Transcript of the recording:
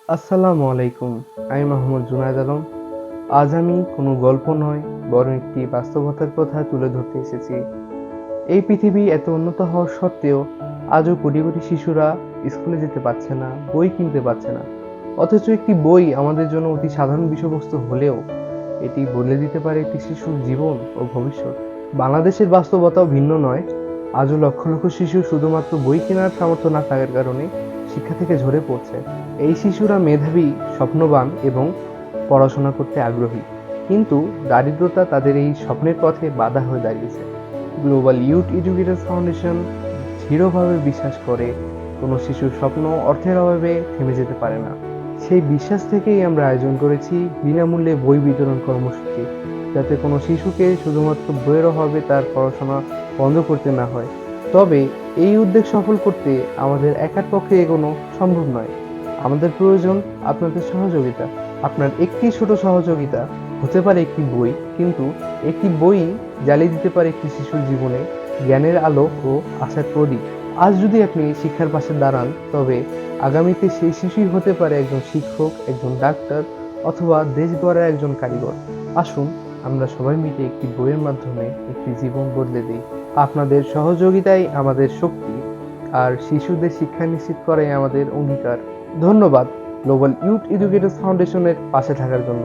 আসসালামু আলাইকুম। আমি মোহাম্মদ জুনায়েদ আলম। আজ আমি কোনো গল্প নয়, বরং একটি বাস্তবতার কথা তুলে ধরতে এসেছি। এই পৃথিবী এত উন্নত হওয়ার সত্ত্বেও আজও কোটি কোটি শিশুরা স্কুলে যেতে পারছে না, বই কিনতে পারছে না। অথচ একটি বই আমাদের জন্য অতি সাধারণ বিষয়বস্তু হলেও এটি বদলে দিতে পারে একটি শিশুর জীবন ও ভবিষ্যৎ। বাংলাদেশের বাস্তবতাও ভিন্ন নয়। আজও লক্ষ লক্ষ শিশু শুধুমাত্র বই কেনার সামর্থ্য না থাকার কারণে শিক্ষা থেকে ঝরে পড়ছে। এই শিশুরা মেধাবী, স্বপ্নবান এবং পড়াশোনা করতে আগ্রহী, কিন্তু দারিদ্রতা তাদের এই স্বপ্নের পথে বাধা হয়ে দাঁড়িয়েছে। গ্লোবাল ইউথ এডুকেটর ফাউন্ডেশন দৃঢ়ভাবে বিশ্বাস করে কোনো শিশুর স্বপ্ন অর্থের অভাবে থেমে যেতে পারে না। সেই বিশ্বাস থেকেই আমরা আয়োজন করেছি বিনামূল্যে বই বিতরণ কর্মসূচি, যাতে কোনো শিশুকে শুধুমাত্র বইয়ের অভাবে তার পড়াশোনা বন্ধ করতে না হয়। তবে এই উদ্যোগ সফল করতে আমাদের একার পক্ষে এগোনো সম্ভব নয়। আমাদের প্রয়োজন আপনাদের সহযোগিতা। আপনার একটি ছোট সহযোগিতা হতে পারে একটি বই, কিন্তু একটি বই জ্বালিয়ে দিতে পারে একটি শিশুর জীবনে জ্ঞানের আলো ও আশার প্রদীপ। আজ যদি আপনি শিক্ষার পাশে দাঁড়ান, তবে আগামীতে সেই শিশুই হতে পারে একজন শিক্ষক, একজন ডাক্তার, অথবা দেশ গড়ার একজন কারিগর। আসুন আমরা সবাই মিলে একটি বইয়ের মাধ্যমে একটি জীবন বদলে দিই। আপনাদের সহযোগিতাই আমাদের শক্তি, আর শিশুদের শিক্ষা নিশ্চিত করাই আমাদের অঙ্গীকার। ধন্যবাদ গ্লোবাল ইউথ এডুকেটরস ফাউন্ডেশনের পাশে থাকার জন্য।